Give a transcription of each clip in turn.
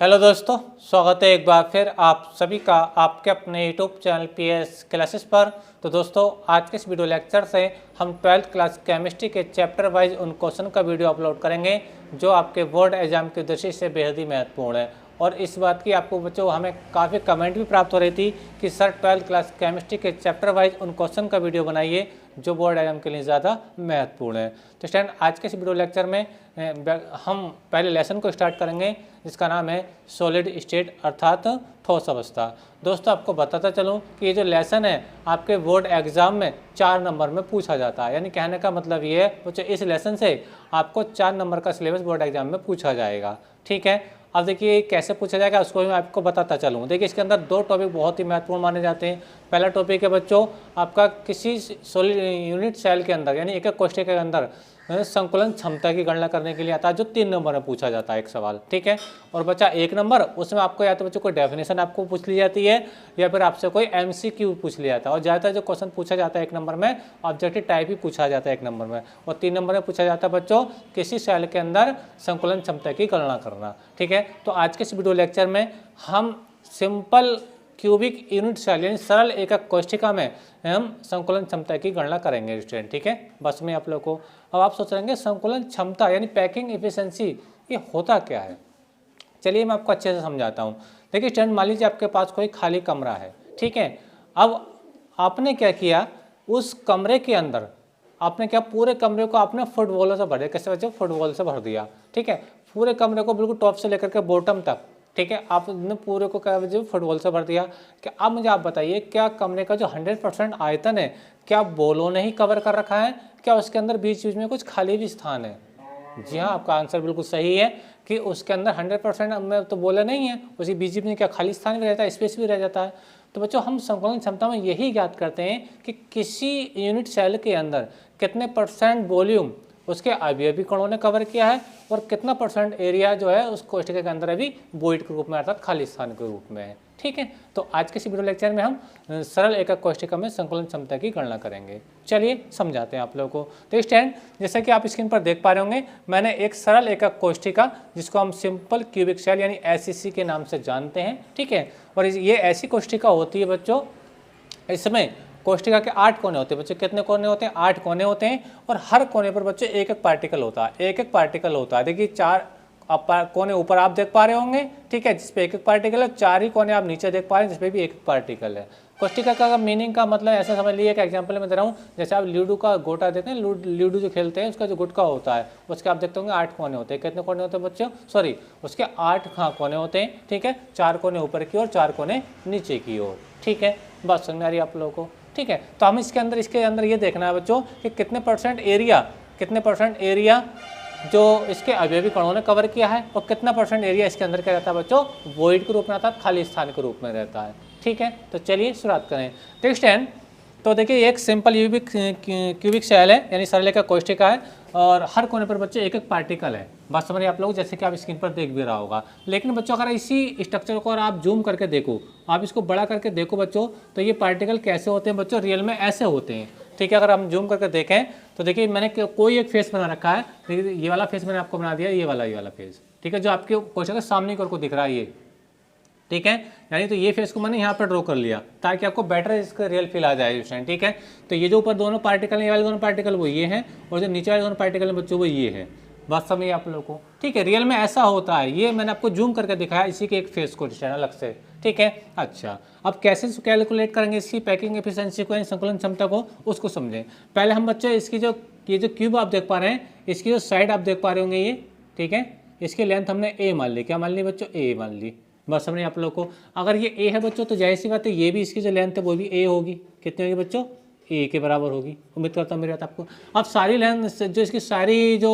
Hello दोस्तों, स्वागत है एक बार फिर आप सभी का आपके अपने यूट्यूब चैनल पीएस क्लासेस पर। तो दोस्तों, आज के इस वीडियो लेक्चर से हम 12th क्लास केमिस्ट्री के चैप्टर वाइज उन क्वेश्चन का वीडियो अपलोड करेंगे जो आपके बोर्ड एग्जाम की दृष्टि से बेहद ही महत्वपूर्ण है। और इस बात की आपको बच्चों हमें काफ़ी कमेंट भी प्राप्त हो रही थी कि सर 12th क्लास केमिस्ट्री के चैप्टर वाइज उन क्वेश्चन का वीडियो बनाइए जो बोर्ड एग्जाम के लिए ज़्यादा महत्वपूर्ण है। तो स्टूडेंट, आज के इस वीडियो लेक्चर में हम पहले लेसन को स्टार्ट करेंगे जिसका नाम है सॉलिड स्टेट अर्थात ठोस अवस्था। दोस्तों, आपको बताता चलूँ कि ये जो लेसन है आपके बोर्ड एग्जाम में 4 नंबर में पूछा जाता है। यानी कहने का मतलब ये है बच्चों, इस लेसन से आपको 4 नंबर का सिलेबस बोर्ड एग्जाम में पूछा जाएगा। ठीक है, अब देखिए कैसे पूछा जाएगा उसको भी मैं आपको बताता चलूँ। देखिए, इसके अंदर 2 टॉपिक बहुत ही महत्वपूर्ण माने जाते हैं। पहला टॉपिक है बच्चों आपका किसी सॉलिड यूनिट सेल के अंदर यानी एक कोष्ठक के अंदर संकुलन क्षमता की गणना करने के लिए आता है, जो 3 नंबर में पूछा जाता है एक सवाल। ठीक है, और बच्चा 1 नंबर उसमें आपको या तो बच्चों कोई डेफिनेशन आपको पूछ ली जाती है या फिर आपसे कोई MCQ पूछ लिया जाता है। और ज़्यादातर जो क्वेश्चन पूछा जाता है 1 नंबर में ऑब्जेक्टिव टाइप ही पूछा जाता है 1 नंबर में। और 3 नंबर में पूछा जाता है बच्चों किसी सेल के अंदर संकुलन क्षमता की गणना करना। ठीक है, तो आज के इस वीडियो लेक्चर में हम सिंपल क्यूबिक यूनिट सेल यानी सरल एकक कोष्ठिका में हम संकुलन क्षमता की गणना करेंगे स्टूडेंट। ठीक है, बस में आप लोग को अब आप सोच रहे हैं संकुलन क्षमता यानी पैकिंग एफिशिएंसी ये होता क्या है। चलिए मैं आपको अच्छे से समझाता हूँ। देखिए स्टूडेंट, मान लीजिए आपके पास कोई खाली कमरा है। ठीक है, अब आपने क्या किया, उस कमरे के अंदर आपने क्या पूरे कमरे को आपने फुटबॉलों से भर दिया। कैसे बच्चों, फुटबॉल से भर दिया। ठीक है, पूरे कमरे को बिल्कुल टॉप से लेकर के बॉटम तक। ठीक है, आपने पूरे को क्या फुटबॉल से भर दिया। क्या अब मुझे आप बताइए, क्या कमरे का जो 100% आयतन है क्या बॉलों ने ही कवर कर रखा है, क्या उसके अंदर बीच बीच में कुछ खाली भी स्थान है? जी हाँ, आपका आंसर बिल्कुल सही है कि उसके अंदर 100% में तो बोला नहीं है, उसी बीच में क्या खाली स्थान भी रहता है, स्पेस भी रह जाता है। तो बच्चों, हम संकुलन क्षमता में यही ज्ञात करते हैं कि किसी यूनिट सेल के अंदर कितने % वॉल्यूम उसके अवयवी कणों ने कवर किया है और कितना % एरिया जो है उस कोष्ठक के अंदर अभी वॉइड के रूप में अर्थात खाली स्थान के रूप में है। ठीक है, तो आज के इस वीडियो लेक्चर में हम सरल एकक कोष्ठिका में संकुलन क्षमता की गणना करेंगे। चलिए समझाते हैं आप लोगों को। तो स्टूडेंट, जैसा कि आप स्क्रीन पर देख पा रहे होंगे, मैंने एक सरल एकक कोष्ठिका जिसको हम सिंपल क्यूबिक सेल यानी SCC के नाम से जानते हैं। ठीक है, और ये ऐसी कोष्ठिका होती है बच्चों, इसमें कोष्ठिका के 8 कोने होते हैं। बच्चों कितने कोने होते हैं? 8 कोने होते हैं और हर कोने पर बच्चों एक एक पार्टिकल होता है। एक एक पार्टिकल होता है। देखिए 4 कोने ऊपर आप देख पा रहे होंगे। ठीक है, जिसपे एक एक पार्टिकल है। 4 ही कोने आप नीचे देख पा रहे हैं जिसपे भी एक एक पार्टिकल है। कोष्ठिका का मीनिंग का मतलब ऐसा समझ लीजिए, एक एग्जाम्पल मैं दे रहा हूँ। जैसे आप लूडो का गोटा देते हैं, लूडो जो खेलते हैं उसका जो गुटका होता है उसके आप देखते होंगे 8 कोने होते हैं। कितने कोने होते हैं बच्चों? सॉरी, उसके 8 कोने होते हैं। ठीक है, 4 कोने ऊपर की ओर, 4 कोने नीचे की ओर। ठीक है, बात समझ में आ रही है आप लोगों को? ठीक है, तो हम इसके अंदर ये देखना है बच्चों कि कितने % एरिया जो इसके अवयवी कणों ने कवर किया है और कितना % एरिया इसके अंदर क्या रहता है बच्चों, वॉइड के रूप में आता है, खाली स्थान के रूप में रहता है। ठीक है, तो चलिए शुरुआत करें। नेक्स्ट एंड तो देखिए एक सिंपल क्यूबिक सेल है यानी सरल एकक कोष्ठिका है और हर कोने पर बच्चों एक एक पार्टिकल है। बात समझ रहे आप लोग, जैसे कि आप स्क्रीन पर देख भी रहा होगा। लेकिन बच्चों अगर इसी स्ट्रक्चर को अगर आप जूम करके देखो, आप इसको बड़ा करके देखो बच्चों, तो ये पार्टिकल कैसे होते हैं बच्चों? रियल में ऐसे होते हैं। ठीक है, अगर हम जूम करके देखें तो देखिए मैंने कोई एक फेस बना रखा है। देखिए ये वाला फेस मैंने आपको बना दिया, ये वाला फेस। ठीक है, जो आपके कोष्ठक के सामने की ओर को दिख रहा है ये। ठीक है, यानी तो ये फेस को मैंने यहाँ पर ड्रॉ कर लिया ताकि आपको बेटर इसका रियल फील आ जाए स्टूडेंट। ठीक है, तो ये जो ऊपर दोनों पार्टिकल हैं, ये वाले दोनों पार्टिकल वो ये हैं और जो नीचे वाले दोनों पार्टिकल हैं बच्चों वो ये है। बात समझिए आप लोगों को? ठीक है, रियल में ऐसा होता है। ये मैंने आपको जूम करके दिखाया इसी के एक फेस को अलग से। ठीक है, अच्छा अब कैसे कैलकुलेट करेंगे इसकी पैकिंग एफिशिएंसी को यानी संकुलन क्षमता को, उसको समझें। पहले हम बच्चों इसकी जो ये जो क्यूब आप देख पा रहे हैं, इसकी जो साइड आप देख पा रहे होंगे ये। ठीक है, इसकी लेंथ हमने A मान ली। क्या मान ली बच्चों? A मान ली। बस समझिए आप लोग को, अगर ये A है बच्चों तो जाहिर सी बात है ये भी इसकी जो लेंथ है वो भी A होगी। कितनी होगी बच्चों? A के बराबर होगी। उम्मीद करता हूँ मेरी बात आपको। अब सारी लेंथ जो इसकी सारी जो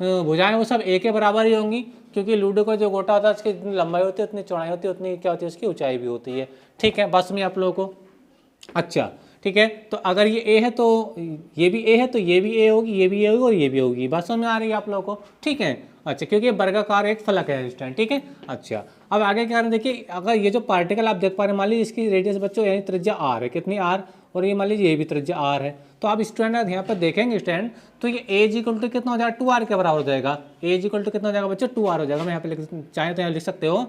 भुजाएं वो सब A के बराबर ही होंगी, क्योंकि लूडो का जो गोटा होता है उसकी जितनी लंबाई होती है उतनी चौड़ाई होती है, उतनी क्या होती है उसकी ऊंचाई भी होती है। ठीक है, बस समझिए आप लोगों को? अच्छा ठीक है, तो अगर ये A है तो ये भी A है, तो ये भी A होगी, ये भी A होगी और ये भी होगी। बात समझ में आ रही है आप लोगों को? ठीक है, अच्छा क्योंकि वर्गाकार एक फलक है स्टूडेंट। ठीक है, अच्छा अब आगे क्या करें? देखिए अगर ये जो पार्टिकल आप देख पा रहे हैं, मान लीजिए इसकी रेडियस बच्चों यानी त्रिज्या R है। कितनी R? और ये मान लीजिए ये भी त्रिज्या R है। तो आप स्टूडेंट यहाँ पर देखेंगे स्टूडेंट, तो ये ए इज इक्वल टू कितना हो जाएगा, 2r के बराबर हो जाएगा। ए इज इक्वल टू कितना हो जाएगा बच्चों, 2r हो जाएगा। मैं यहाँ पे चाहे तो यहाँ लिख सकते हो,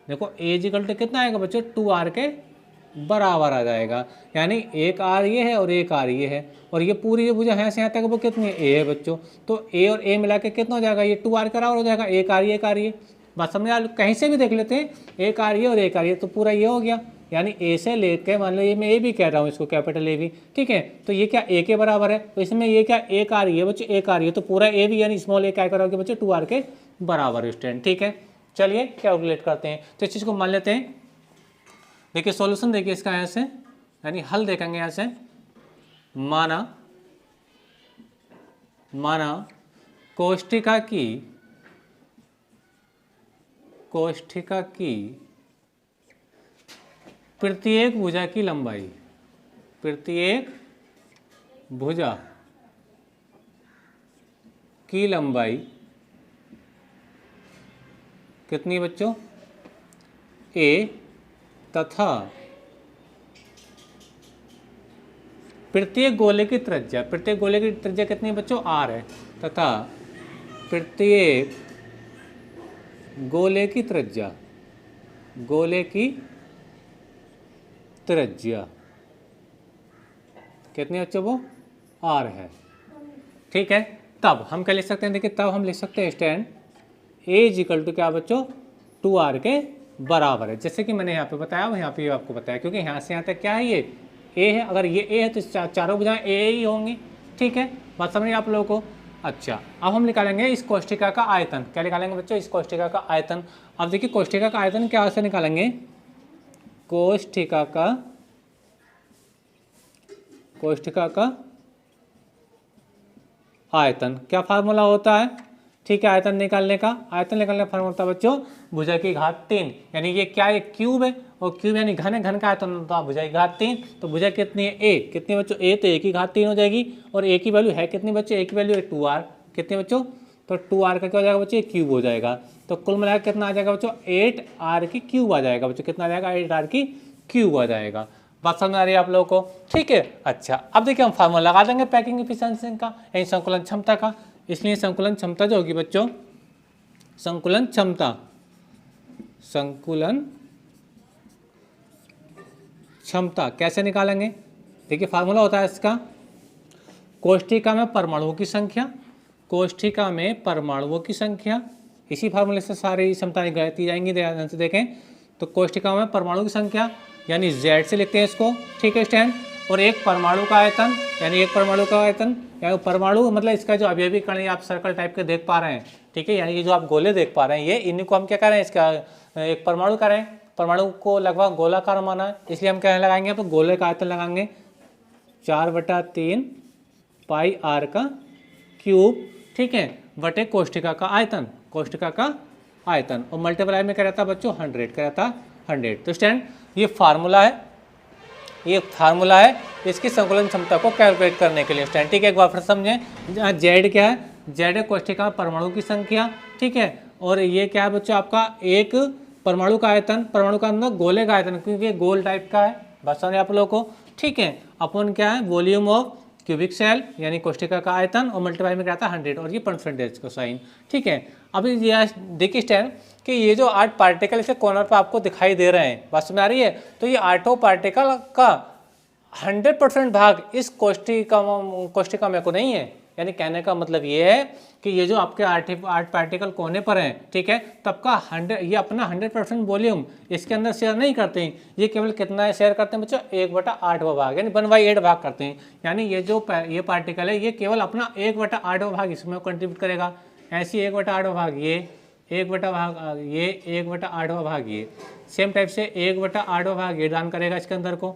देखो ए इज इक्वल टू कितना आएगा बच्चों, 2r के बराबर आ जाएगा। यानी एक आर ये है और एक आर ये है, और ये पूरी जो भुजा यहाँ से यहाँ तक वो कितनी है, ए है बच्चों। तो ए और ए मिला के कितना हो जाएगा, ये 2r के बराबर हो जाएगा। एक आर ये, एक आर ये, बात समझ आ, कहीं से भी देख लेते हैं, एक आर ये और एक आर ये, तो पूरा ये हो गया। यानी ए से लेके मान लो ये मैं ए भी कह रहा हूँ इसको, कैपिटल ए भी, ठीक है। तो ये क्या ए के बराबर है, तो इसमें ये क्या एक आर ये बच्चों, एक आर ये, तो पूरा ए भी यानी स्मॉल ए क्या करोगे बच्चों, 2r के बराबर स्टूडेंट, ठीक है। चलिए कैलकुलेट करते हैं, तो इस चीज़ को मान लेते हैं। देखिए सॉल्यूशन देखिए इसका यहाँ से, यानी हल देखेंगे यहाँ से। माना कोष्ठिका की प्रत्येक भुजा की लंबाई, प्रत्येक भुजा की लंबाई कितनी बच्चों, ए, तथा प्रत्येक गोले की त्रिज्या, प्रत्येक गोले की त्रिज्या कितनी है बच्चों, r है, तथा प्रत्येक गोले की त्रिज्या, गोले की त्रिज्या कितनी बच्चों, वो r है, ठीक है। तब हम क्या लिख सकते हैं, देखिए तब हम लिख सकते हैं stand A is equal to क्या बच्चों, 2r के बराबर है। जैसे कि मैंने यहाँ पे बताया, यहाँ पे आपको बताया, क्योंकि यहाँ से यहाँ तक क्या है, ये ए है। अगर ये ए है तो चारों भुजाएं ए ही होंगी, ठीक है। बात समझिए आप लोगों को। अच्छा, अब हम निकालेंगे इस कोष्ठिका का आयतन। क्या निकालेंगे बच्चों, इस कोष्ठिका का आयतन। अब देखिए कोष्ठिका का आयतन क्या से निकालेंगे, कोष्ठिका का आयतन क्या फार्मूला होता है, ठीक है। आयतन निकालने का फार्मूला होता है बच्चों, भुजा की घात 3, यानी ये क्या है, क्यूब है, और क्यूब यानी घन का आयतन होता है भुजा की घात 3। तो भुजा कितनी है, ए, कितनी बच्चों, ए, तो ए की घात 3 हो जाएगी, और ए की वैल्यू है कितनी बच्चों, ए की वैल्यू है 2r, कितने बच्चों, तो 2r का क्या हो जाएगा बच्चों, क्यूब हो जाएगा। तो कुल मिलाकर कितना आ जाएगा बच्चों, 8r की क्यूब आ जाएगा बच्चों, कितना आ जाएगा, 8r की क्यूब आ जाएगा। बात समझ आ रही है आप लोगों को, ठीक है। अच्छा, अब देखिए हम फार्मूला लगा देंगे पैकिंग एफिशिएंसी का, यानी संकुलन क्षमता का। इसलिए संकुलन क्षमता जो होगी बच्चों, संकुलन क्षमता कैसे निकालेंगे, देखिए फार्मूला होता है इसका, कोष्ठिका में परमाणुओं की संख्या, कोष्ठिका में परमाणुओं की संख्या, इसी फार्मूले से सारी क्षमताएं दी जाएंगी। ध्यान से देखें, तो कोष्ठिका में परमाणु की संख्या यानी Z से लिखते हैं इसको, ठीक है स्टैंड, और एक परमाणु का आयतन, यानी एक परमाणु का आयतन, यानी परमाणु मतलब इसका जो अवयवी कण आप सर्कल टाइप के देख पा रहे हैं, ठीक है, यानी ये जो आप गोले देख पा रहे हैं, ये इन्हीं को हम क्या कर रहे हैं, इसका एक परमाणु कर रहे हैं, परमाणु को लगभग गोलाकार माना है, इसलिए हम क्या लगाएंगे, तो गोले का आयतन लगाएंगे 4/3 पाई r का क्यूब, ठीक है, बटे कोष्ठिका का आयतन, कोष्ठिका का आयतन, और मल्टीप्लाई में क्या रहता है बच्चों, 100 क्या रहता है, 100। तो स्टैंड ये फार्मूला है, इसकी संकुलन क्षमता को कैलकुलेट करने के लिए स्टैंड, ठीक है। एक बार फिर समझें, जेड क्या है, जेड है कोष्ठिका परमाणु की संख्या, ठीक है, और ये क्या है बच्चों, आपका एक परमाणु का आयतन, परमाणु का अंदर गोले का आयतन, क्योंकि ये गोल टाइप का है, बात समझे आप लोगों को, ठीक है। अपन क्या है, वॉल्यूम ऑफ क्यूबिक सेल यानी कोष्ठिका का आयतन, और मल्टीप्लाई में क्या आता है 100, और ये परसेंटेज का साइन, ठीक है। अभी ये देखिए स्टैंड कि ये जो 8 पार्टिकल इसे कॉर्नर पर आपको दिखाई दे रहे हैं, बात समझ आ रही है, तो ये 8 पार्टिकल का 100% भाग इस कोष्ठिका में को नहीं है, यानी कहने का मतलब ये है कि ये जो आपके 8 पार्टिकल कोने पर हैं, ठीक है, तब का 100 ये अपना 100% वॉल्यूम इसके अंदर शेयर नहीं करते हैं, ये केवल कितना शेयर करते हैं बच्चों, 1/8वां भाग, यानी 1/8 भाग करते हैं। यानी ये जो ये पार्टिकल है, ये केवल अपना 1/8वां भाग इसमें कंट्रीब्यूट करेगा, ऐसी 1/8वां भाग ये, 1/8वां भाग ये, सेम टाइप से 1/8वां भाग ये दान करेगा इसके अंदर को,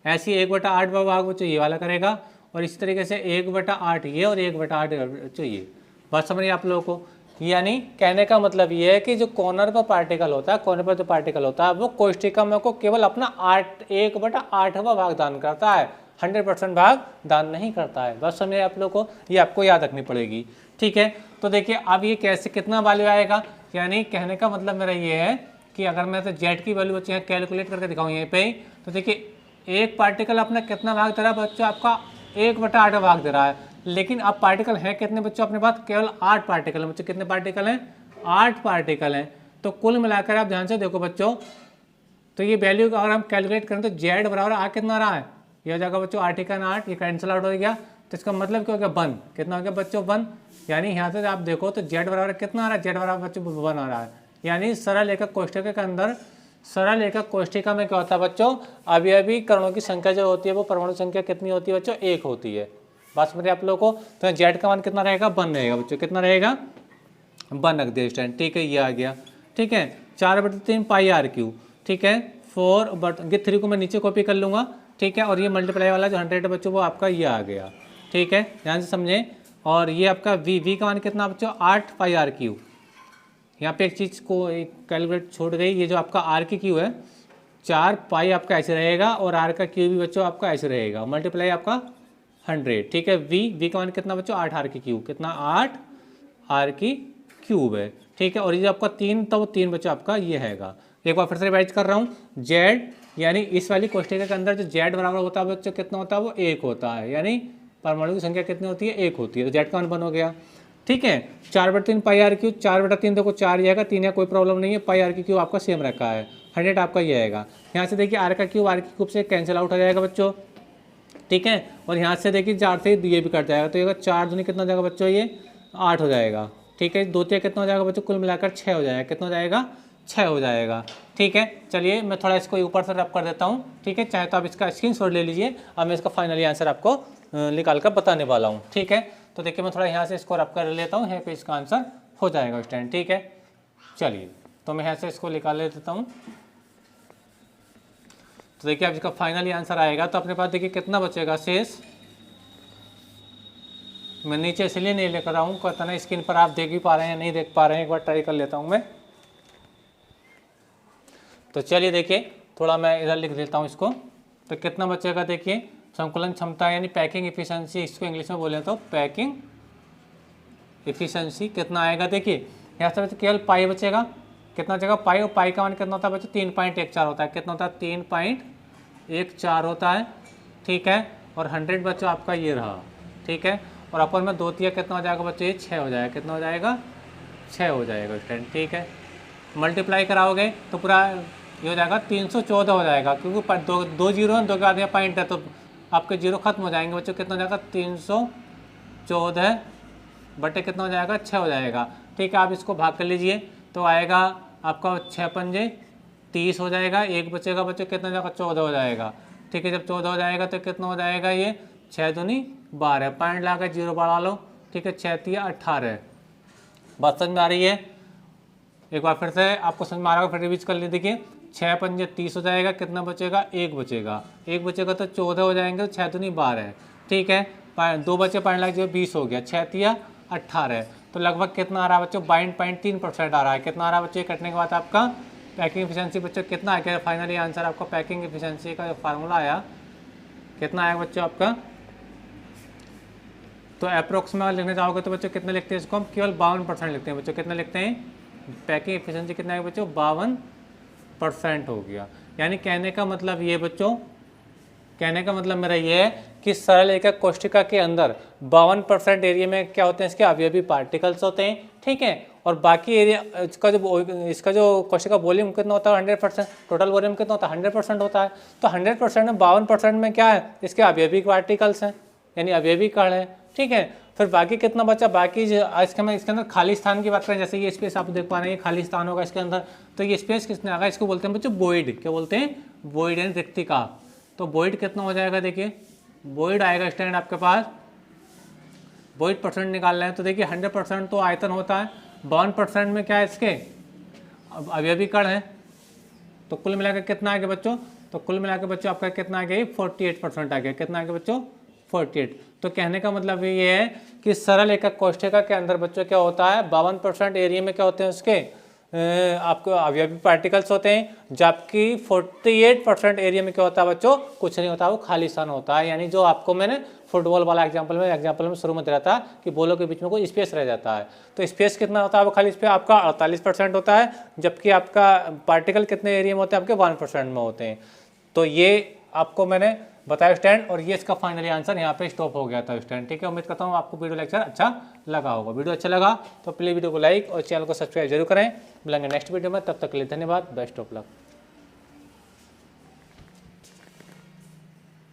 ऐसी 1/8वां भाग बच्चों ये वाला करेगा, और इस तरीके से 1/8 ये और 1/8 चाहिए। बात समझिए आप लोगों को, यानी कहने का मतलब ये है कि जो कॉर्नर पर पार्टिकल होता है, कॉर्नर पर जो पार्टिकल होता है वो कोष्ठिका में को केवल अपना 1/8वां भाग दान करता है, 100% भाग दान नहीं करता है। बस समझिए आप लोगों को, ये आपको याद रखनी पड़ेगी, ठीक है। तो देखिए अब ये कैसे कितना वैल्यू आएगा, यानी कहने का मतलब मेरा ये है कि अगर मैं तो जेड की वैल्यू बच्चे कैलकुलेट करके दिखाऊँ यहीं पे, तो देखिए एक पार्टिकल अपना कितना भाग दे रहा है बच्चों, आपका 1/8 भाग दे रहा है। लेकिन अब पार्टिकल है कितने बच्चों अपने पास, केवल 8 पार्टिकल हैं बच्चों। कितने पार्टिकल हैं, 8 पार्टिकल हैं। तो कुल मिलाकर आप ध्यान से देखो बच्चों, तो ये वैल्यू अगर हम कैलकुलेट करें तो जेड बराबर आ कितना रहा है, ये हो जाएगा बच्चों 8 ये कैंसिल आउट हो गया। तो इसका मतलब क्या हो गया, 1। कितना हो गया बच्चों, 1। यानी यहाँ से आप देखो तो जेड बराबर कितना आ रहा है, जेड बराबर बच्चों 1 आ रहा है। यानी सरल एकक कोष्ठक के अंदर, सरल एकक कोष्ठिका में क्या होता है बच्चों, अवयवी कणों की संख्या जो होती है वो परमाणु संख्या कितनी होती है बच्चों, 1 होती है। बात समझ आप लोगों को। तो जेड का मान कितना रहेगा, 1 रहेगा बच्चों। कितना रहेगा, 1 रख दिया स्टैंड। ठीक है, ये आ गया। ठीक है, 4/3 पाई आर क्यू। ठीक है, 4/3 को मैं नीचे कॉपी कर लूँगा। ठीक है, और ये मल्टीप्लाई वाला जो 100 है बच्चों वो आपका ये आ गया। ठीक है, ध्यान से समझें। और ये आपका वी का मान कितना बच्चों, 8 पाई आर क्यू। यहाँ पे एक चीज़ को कैलकुलेट छोड़ गई, ये जो आपका आर की क्यू है 4 पाई आपका ऐसे रहेगा और आर का क्यू भी बच्चों आपका ऐसे रहेगा, मल्टीप्लाई आपका 100। ठीक है, वी का मान कितना बच्चों, 8 आर की क्यूब। कितना, 8 आर की क्यूब है। ठीक है, और ये जो आपका 3 था वो 3 बच्चों आपका ये हैगा। एक बार फिर से रिवाइज कर रहा हूँ, जेड यानी इस वाली कोष्ठिका के अंदर जो जेड बराबर होता है बच्चों कितना होता है, वो 1 होता है। यानी परमाणु की संख्या कितनी होती है, 1 होती है। तो जेड का मान 1 हो गया। ठीक है, 4/3 पाई आर क्यू, 4/3 देखो 4 ही आएगा, 3 है कोई प्रॉब्लम नहीं है। पाई आर की क्यूब आपका सेम रखा है, 100 आपका ये आएगा। यहाँ से देखिए आर का क्यूब आर की क्यूब से कैंसिल आउट हो जाएगा बच्चों। ठीक है, और यहाँ से देखिए 4 से ये भी कट जाएगा, तो ये 4 दूनी कितना हो जाएगा बच्चों, ये 8 हो जाएगा। ठीक है, 2 कितना हो जाएगा बच्चों, कुल मिलाकर 6 हो जाएगा। कितना हो जाएगा, 6 हो जाएगा। ठीक है, चलिए मैं थोड़ा इसको ऊपर से रब कर देता हूँ। ठीक है, चाहे तो आप इसका स्क्रीनशॉट ले लीजिए। अब मैं इसका फाइनली आंसर आपको निकाल कर बताने वाला हूँ। ठीक है, तो देखिए मैं थोड़ा यहाँ से इसको रब कर लेता हूँ, यहाँ पे इसका आंसर हो जाएगा स्टैंड। ठीक है, चलिए तो मैं यहाँ से इसको निकाल ले देता हूँ। तो देखिए अब इसका फाइनली आंसर आएगा तो अपने पास देखिए कितना बचेगा शेष। मैं नीचे इसलिए नहीं लेकर आऊँ, पता नहीं स्क्रीन पर आप देख भी पा रहे हैं नहीं देख पा रहे हैं, एक बार ट्राई कर लेता हूँ मैं। तो चलिए देखिए थोड़ा मैं इधर लिख देता हूँ इसको। तो कितना बचेगा देखिए, संकुलन क्षमता यानी पैकिंग एफिशिएंसी, इसको इंग्लिश में बोले तो पैकिंग एफिशिएंसी कितना आएगा। देखिए यहाँ से केवल पाई बचेगा। कितना बचेगा, पाई। और पाई का मान कितना होता है बच्चों, 3.14 होता है। कितना होता है, 3.14 होता है। ठीक है, और 100 बच्चों आपका ये रहा। ठीक है, और अपर में 2 तिया कितना हो जाएगा बच्चों, ये 6 हो जाएगा। कितना हो जाएगा, 6 हो जाएगा स्टूडेंट। ठीक है, मल्टीप्लाई कराओगे तो पूरा ये हो जाएगा 314 हो जाएगा, क्योंकि 2 जीरो है, 2 के बाद में पॉइंट है तो आपके जीरो खत्म हो जाएंगे बच्चों। कितना हो जाएगा, 314 बटे कितना हो जाएगा, 6 हो जाएगा। ठीक है, आप इसको भाग कर लीजिए तो आएगा आपका 6 पंजे 30 हो जाएगा। एक बचेगा बच्चों, कितना हो जाएगा, 14 हो जाएगा। ठीक है, जब 14 हो जाएगा तो कितना हो जाएगा, ये 6 दूनी 12, पॉइंट ला कर जीरो बढ़ा लो। ठीक है, 6 तिया 18। बात समझ में आ रही है। एक बार फिर से आपको समझ में आ रहा होगा, फिर रिवीज कर लीजिए। देखिए 6 पंजे 30 हो जाएगा, कितना बचेगा, 1 बचेगा। 1 बचेगा तो 14 हो जाएंगे, तो 6 दूनी 12। ठीक है, 2 बचे, पॉइंट ला के 20 हो गया, 6 तिया 18। तो लगभग कितना आ रहा है बच्चों, 22.3% आ रहा है। कितना आ रहा है बच्चों, कटने के बाद आपका पैकिंग एफिशिएंसी बच्चों कितना आ गया। फाइनली आंसर आपका पैकिंग एफिशिएंसी का जो फार्मूला आया कितना आया बच्चों आपका। तो अप्रोक्स में लिखने जाओगे तो बच्चों कितना लिखते हैं इसको हम, केवल 52% लिखते हैं बच्चों। कितना लिखते हैं, पैकिंग एफिशिएंसी कितना है बच्चों, 52% हो गया। यानी कहने का मतलब ये बच्चों, कहने का मतलब मेरा ये है कि सरल एकक कोष्ठिका के अंदर 52% एरिया में क्या होते हैं, इसके अवयवी पार्टिकल्स होते हैं। ठीक है, और बाकी एरिया इसका जो कोशिका वॉल्यूम कितना होता है, 100%। टोटल वॉल्यूम कितना होता है, 100% होता है। तो 100% में 52% में क्या है, इसके अवयवी पार्टिकल्स हैं, यानी अवयवी कण है। ठीक है, फिर बाकी कितना बचा, बाकी इसके अंदर खाली स्थान की बात करें, जैसे ये स्पेस आप देख पा रहे हैं, ये खाली स्थान होगा इसके अंदर। तो ये स्पेस किसने आएगा, इसको बोलते हैं बच्चों वॉइड। क्या बोलते हैं, वॉइड यानी रिक्तिका। तो वॉइड कितना हो जाएगा, देखिए वॉइड आएगा स्टैंड आपके पास, वॉइड परसेंट निकाल रहे हैं। तो देखिए 100% तो आयतन होता है, 52% में क्या है इसके अवयवी कण है। तो कुल मिलाकर कितना आ गया बच्चों, तो कुल मिलाकर बच्चों आपका कितना आ गया, 48% आ गया। कितना आ गया बच्चों, 48। तो कहने का मतलब ये है कि सरल एकक कोष्ठिका के अंदर बच्चों क्या होता है, 52% एरिया में क्या होते हैं उसके आपको अवयवी पार्टिकल्स होते हैं, जबकि 48% एरिया में क्या होता है बच्चों, कुछ नहीं होता, वो खाली स्थान होता है। यानी जो आपको मैंने फुटबॉल वाला एग्जांपल में शुरू में दिया था कि बॉलों के बीच में कोई स्पेस रह जाता है। तो स्पेस कितना होता है, वो खाली स्पेस आपका 48% होता है, जबकि आपका पार्टिकल कितने एरिया में होते हैं, आपके 1% में होते हैं। तो ये आपको मैंने बताया स्टैंड, और ये इसका फाइनली आंसर यहाँ पे स्टॉप हो गया था स्टैंड। ठीक है, उम्मीद करता हूँ आपको वीडियो लेक्चर अच्छा लगा होगा। वीडियो अच्छा लगा तो प्लीज़ वीडियो को लाइक और चैनल को सब्सक्राइब जरूर करें। मिलेंगे नेक्स्ट वीडियो में, तब तक के लिए धन्यवाद, बेस्ट ऑफ लक।